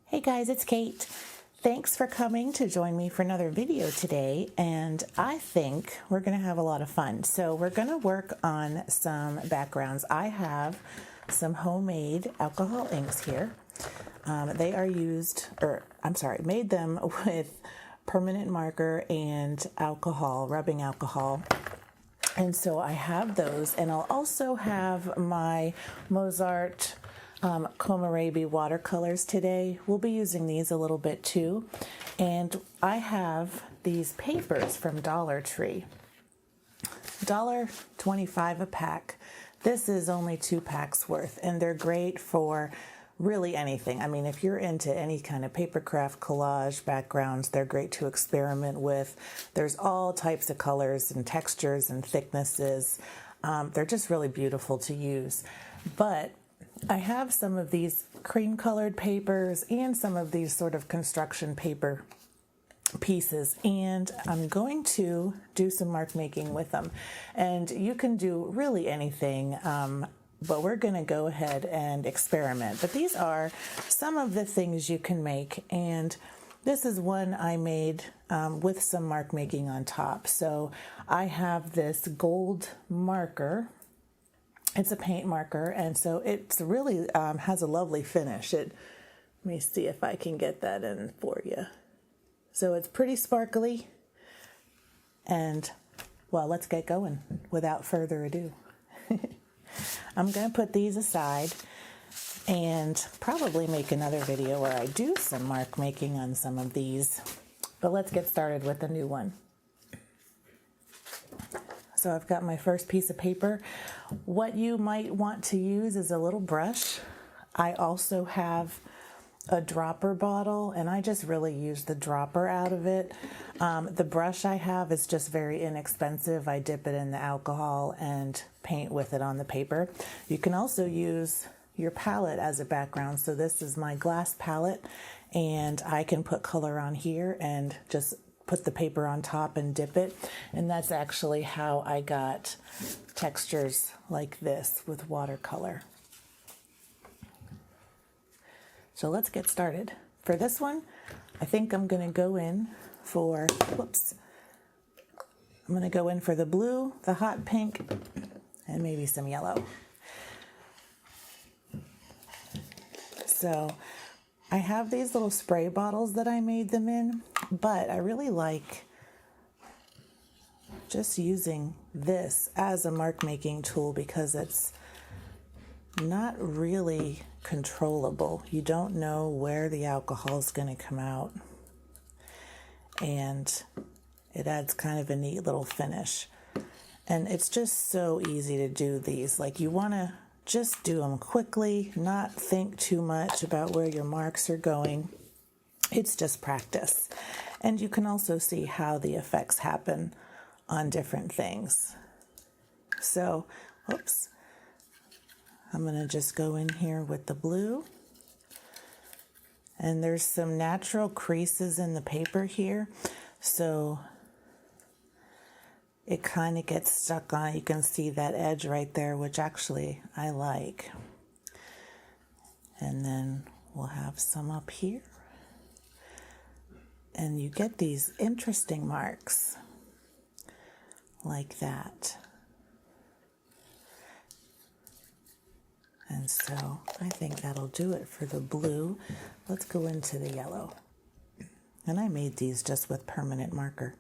Hey guys, it's Kate. Thanks for coming to join me for another video today, and I think we're going to have a lot of fun. So we're going to work on some backgrounds. I have some homemade alcohol inks here. They are made them with permanent marker and alcohol, rubbing alcohol. And so I have those, and I'll also have my MozArt Komorebi watercolors today. We'll be using these a little bit too. And I have these papers from Dollar Tree. $1.25 a pack. This is only 2 packs worth, and they're great for really anything. I mean, if you're into any kind of paper craft, collage backgrounds, they're great to experiment with. There's all types of colors and textures and thicknesses. They're just really beautiful to use. But I have some of these cream colored papers and some of these sort of construction paper pieces, and I'm going to do some mark making with them. And you can do really anything, but we're going to go ahead and experiment. But these are some of the things you can make, and this is one I made with some mark making on top. So I have this gold marker. It's a paint marker, and so it's really has a lovely finish. Let me see if I can get that in for you. So it's pretty sparkly, and well, let's get going without further ado. I'm going to put these aside and probably make another video where I do some mark making on some of these, but let's get started with a new one. So I've got my first piece of paper. What you might want to use is a little brush. I also have a dropper bottle, and I just really use the dropper out of it. The brush I have is just very inexpensive. I dip it in the alcohol and paint with it on the paper. You can also use your palette as a background. So this is my glass palette, and I can put color on here and just put the paper on top and dip it. And that's actually how I got textures like this with watercolor. So let's get started. For this one, I think I'm going to go in for, I'm going to go in for the blue, the hot pink, and maybe some yellow. So I have these little spray bottles that I made them in, but I really like just using this as a mark making tool because it's not really controllable. You don't know where the alcohol is going to come out, and it adds kind of a neat little finish. And it's just so easy to do these. Like, you want to just do them quickly, not think too much about where your marks are going. It's just practice. And you can also see how the effects happen on different things. So, I'm going to just go in here with the blue. And there's some natural creases in the paper here, so it kind of gets stuck on. You can see that edge right there, which actually I like. And then we'll have some up here. And you get these interesting marks like that. And so I think that'll do it for the blue. Let's go into the yellow. And I made these just with permanent marker.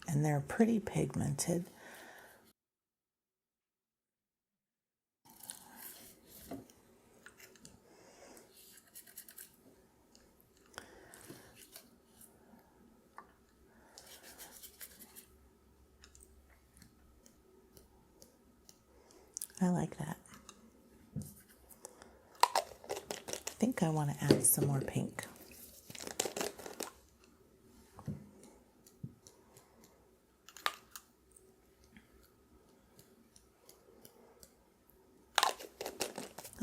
And they're pretty pigmented. I like that. I think I want to add some more pink.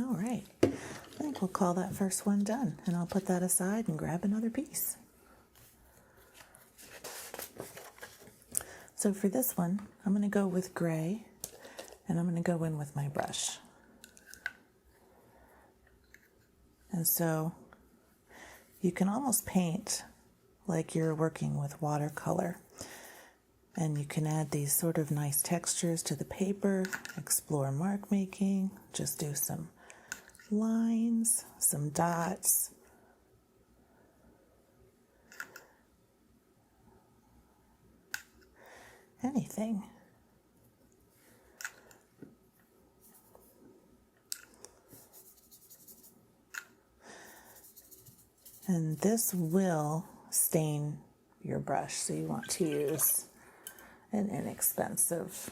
All right, I think we'll call that first one done, and I'll put that aside and grab another piece. So for this one, I'm going to go with gray, and I'm going to go in with my brush. And so you can almost paint like you're working with watercolor. And you can add these sort of nice textures to the paper, explore mark making, just do some lines, some dots. Anything. And this will stain your brush, so you want to use an inexpensive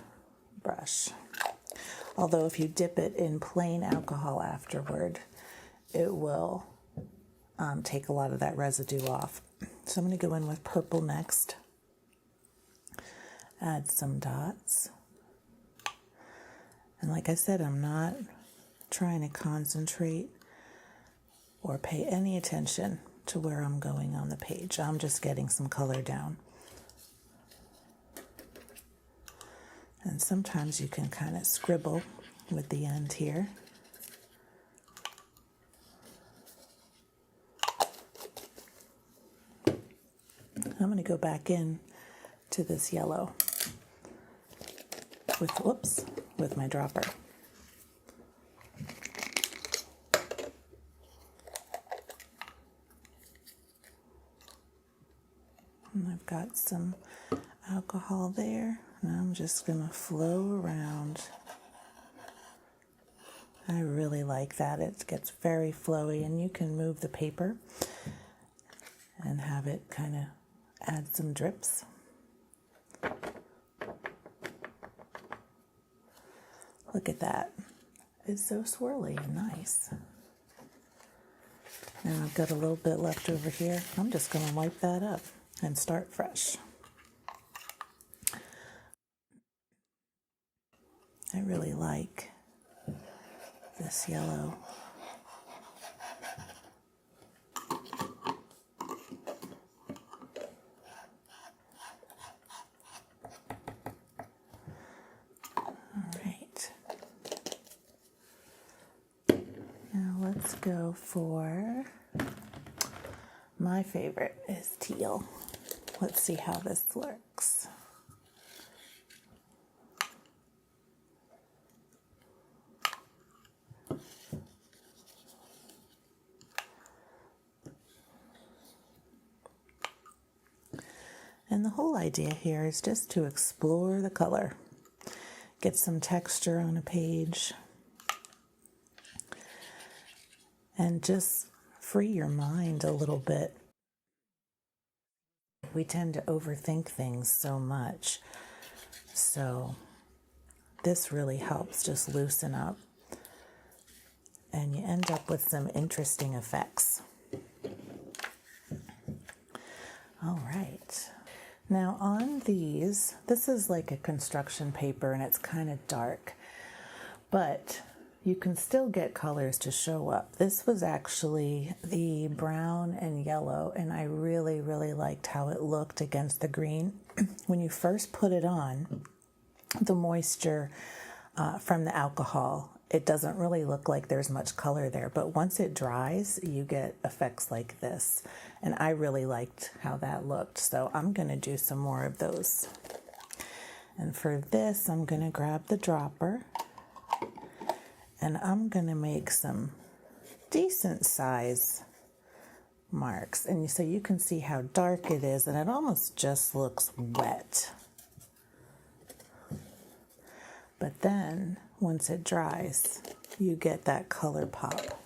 brush. Although if you dip it in plain alcohol afterward, it will take a lot of that residue off. So I'm going to go in with purple next. Add some dots. And like I said, I'm not trying to concentrate or pay any attention to where I'm going on the page. I'm just getting some color down. And sometimes you can kind of scribble with the end here. I'm going to go back in to this yellow with my dropper. And I've got some alcohol there, and I'm just going to flow around. I really like that. It gets very flowy, and you can move the paper and have it kind of add some drips. Look at that. It's so swirly and nice. Now I've got a little bit left over here. I'm just going to wipe that up and start fresh. I really like this yellow. Let's go for, my favorite is teal. Let's see how this looks. And the whole idea here is just to explore the color, get some texture on a page, and just free your mind a little bit. We tend to overthink things so much, so this really helps just loosen up, and you end up with some interesting effects. All right. Now on these, this is like a construction paper and it's kind of dark, but you can still get colors to show up. This was actually the brown and yellow, and I really, really liked how it looked against the green. When you first put it on, the moisture from the alcohol, it doesn't really look like there's much color there, but once it dries, you get effects like this. And I really liked how that looked, so I'm gonna do some more of those. And for this, I'm gonna grab the dropper, and I'm gonna make some decent size marks. And so you can see how dark it is, and it almost just looks wet. But then, once it dries, you get that color pop.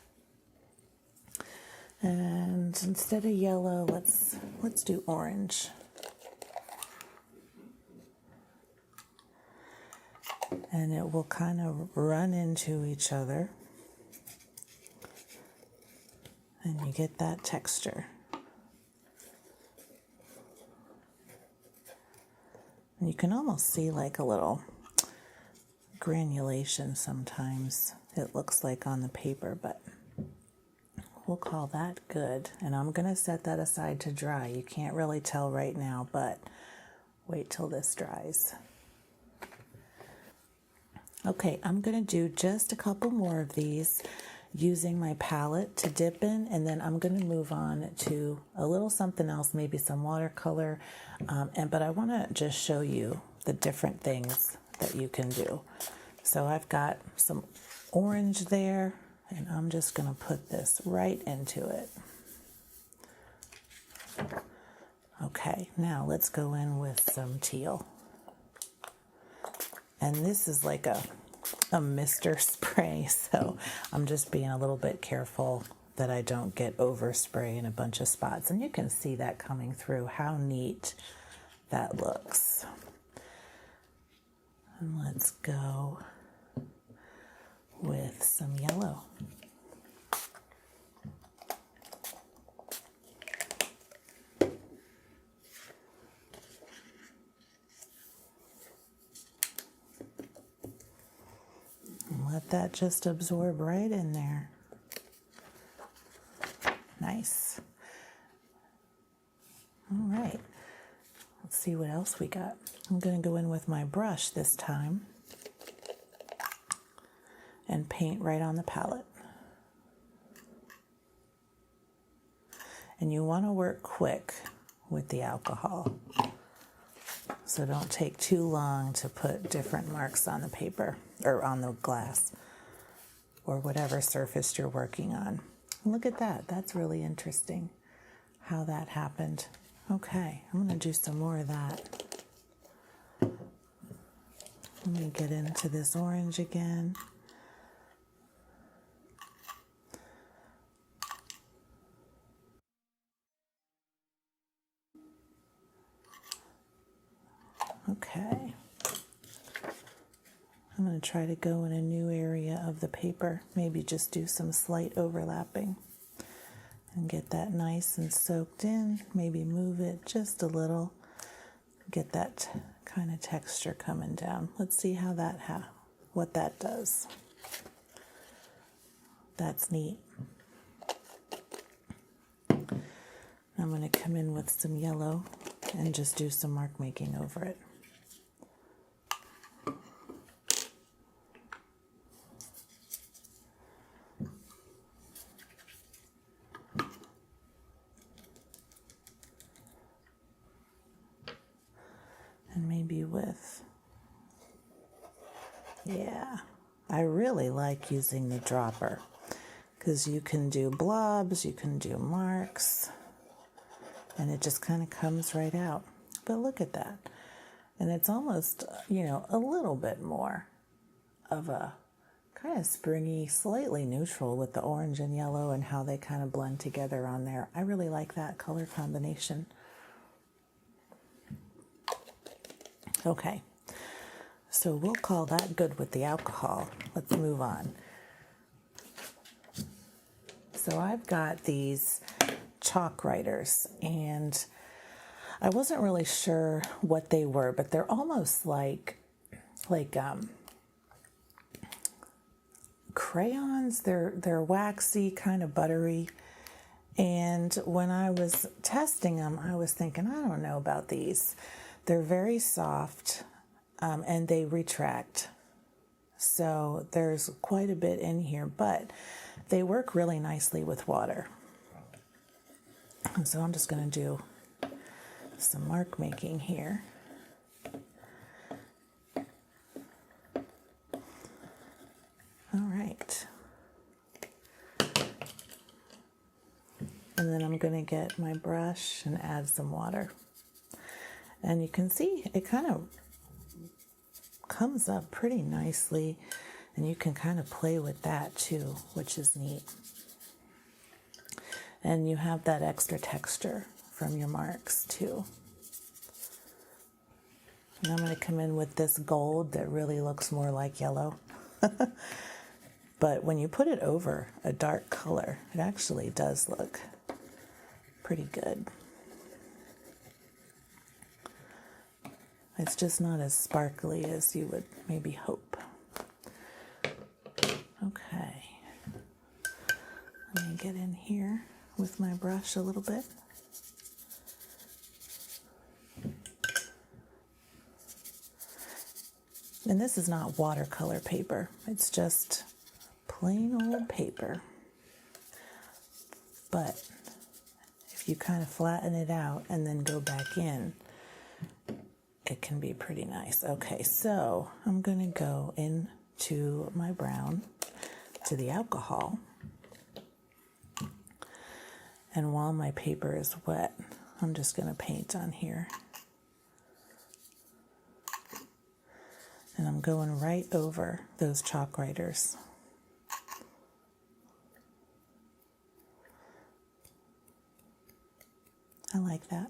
And instead of yellow, let's do orange. And it will kind of run into each other, and you get that texture. And you can almost see like a little granulation sometimes, it looks like on the paper, but we'll call that good. And I'm going to set that aside to dry. You can't really tell right now, but wait till this dries. Okay, I'm going to do just a couple more of these. using my palette to dip in, and then I'm going to move on to a little something else, maybe some watercolor, but I want to just show you the different things that you can do. So I've got some orange there, and I'm just going to put this right into it. Okay, now let's go in with some teal. And this is like a mister spray, so I'm just being a little bit careful that I don't get overspray in a bunch of spots. And you can see that coming through, how neat that looks. And let's go with some yellow. Let that just absorb right in there. Nice. All right. Let's see what else we got. I'm going to go in with my brush this time and paint right on the palette. And you want to work quick with the alcohol. So don't take too long to put different marks on the paper or on the glass or whatever surface you're working on. Look at that. That's really interesting how that happened. Okay, I'm going to do some more of that. Let me get into this orange again. Okay. I'm going to try to go in a new area of the paper, maybe just do some slight overlapping and get that nice and soaked in, maybe move it just a little, get that kind of texture coming down. Let's see how that what that does. That's neat. I'm going to come in with some yellow and just do some mark making over it. And maybe with, yeah, I really like using the dropper because you can do blobs, you can do marks, and it just kind of comes right out. But look at that. And it's almost, you know, a little bit more of a kind of springy, slightly neutral with the orange and yellow and how they kind of blend together on there. I really like that color combination. Okay, so we'll call that good with the alcohol. Let's move on. So I've got these chalk writers, and I wasn't really sure what they were, but they're almost like crayons. They're waxy, kind of buttery. And when I was testing them, I was thinking, I don't know about these. They're very soft, and they retract. So there's quite a bit in here, but they work really nicely with water. And so I'm just going to do some mark making here. All right. And then I'm going to get my brush and add some water. And you can see it kind of comes up pretty nicely, and you can kind of play with that too, which is neat. And you have that extra texture from your marks too. And I'm going to come in with this gold that really looks more like yellow. But when you put it over a dark color, it actually does look pretty good. It's just not as sparkly as you would maybe hope. Okay. Let me get in here with my brush a little bit. And this is not watercolor paper. It's just plain old paper. But if you kind of flatten it out and then go back in, it can be pretty nice. Okay, so I'm going to go into my brown, to the alcohol. And while my paper is wet, I'm just going to paint on here. And I'm going right over those chalk writers. I like that.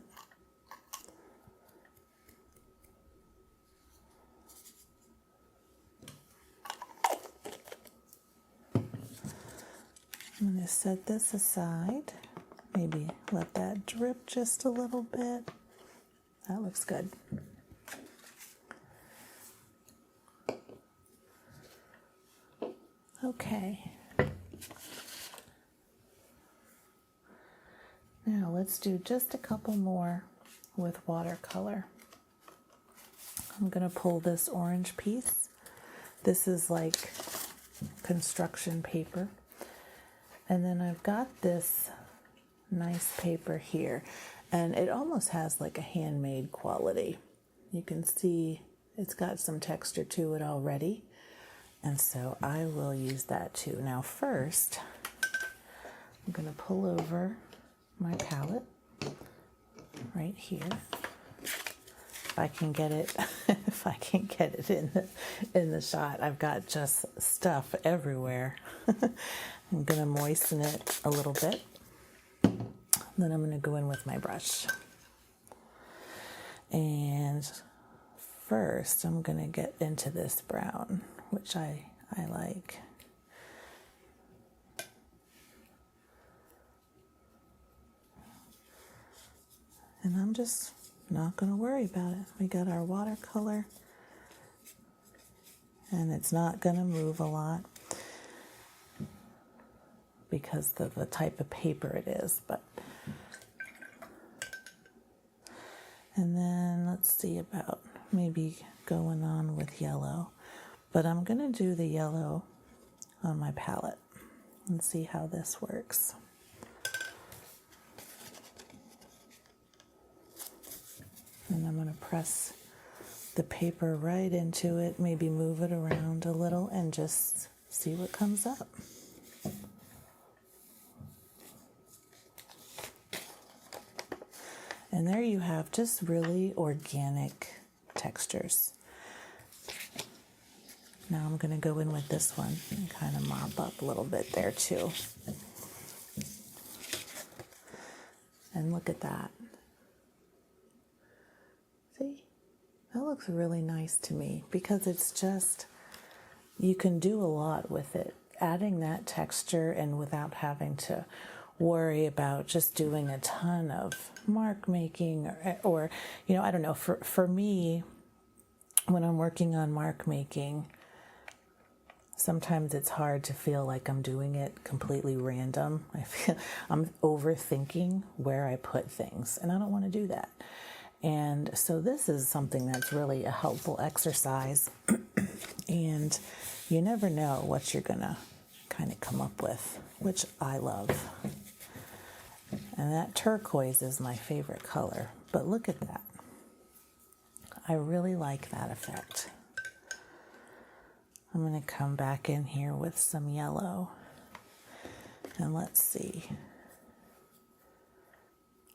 I'm going to set this aside. Maybe let that drip just a little bit. That looks good. Okay. Now let's do just a couple more with watercolor. I'm going to pull this orange piece. This is like construction paper. And then I've got this nice paper here, and it almost has like a handmade quality. You can see it's got some texture to it already, and so I will use that too. Now first, I'm going to pull over my palette right here. If I can get it, if I can get it in the shot. I've got just stuff everywhere. I'm going to moisten it a little bit. Then I'm going to go in with my brush. And first I'm going to get into this brown, which I like. And I'm just not going to worry about it. We got our watercolor, and it's not going to move a lot because of the type of paper it is, but and then let's see about maybe going on with yellow, but I'm going to do the yellow on my palette and see how this works. And I'm going to press the paper right into it, maybe move it around a little and just see what comes up. And there you have just really organic textures. Now I'm going to go in with this one and kind of mop up a little bit there too. And look at that. See? That looks really nice to me because it's just, you can do a lot with it. Adding that texture and without having to worry about just doing a ton of mark making or you know, I don't know, for me, when I'm working on mark making, sometimes it's hard to feel like I'm doing it completely random. I feel I'm overthinking where I put things, and I don't want to do that. And so this is something that's really a helpful exercise. And you never know what you're gonna kind of come up with, which I love. And that turquoise is my favorite color, but look at that. I really like that effect. I'm going to come back in here with some yellow, and let's see.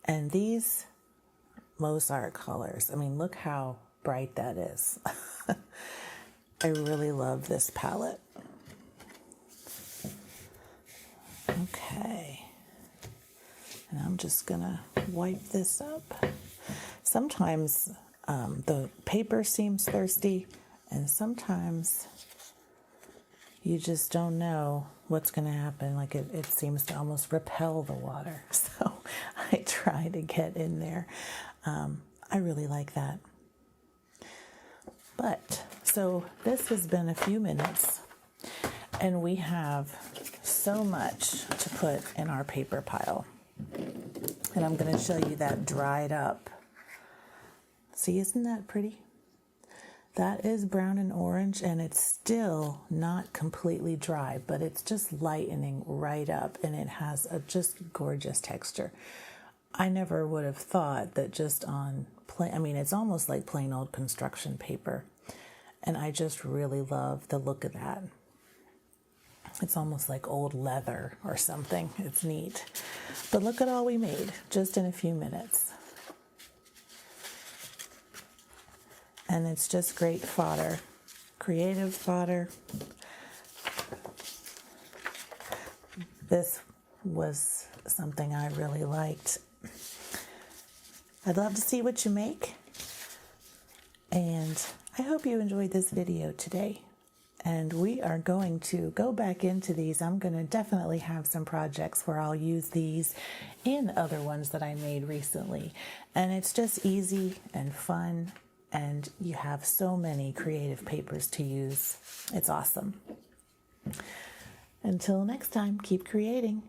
And these MozArt colors, I mean, look how bright that is. I really love this palette. Okay. And I'm just gonna wipe this up. Sometimes the paper seems thirsty, and sometimes you just don't know what's gonna happen. Like it seems to almost repel the water. So I try to get in there. I really like that. But, so this has been a few minutes, and we have so much to put in our paper pile. And I'm going to show you that dried up. See, isn't that pretty? That is brown and orange, and it's still not completely dry, but it's just lightening right up, and it has a just gorgeous texture. I never would have thought that just on plain, I mean, it's almost like plain old construction paper, and I just really love the look of that. It's almost like old leather or something. It's neat. But look at all we made just in a few minutes. And it's just great fodder, creative fodder. This was something I really liked. I'd love to see what you make. And I hope you enjoyed this video today. And we are going to go back into these. I'm going to definitely have some projects where I'll use these in other ones that I made recently. And it's just easy and fun. And you have so many creative papers to use. It's awesome. Until next time, keep creating.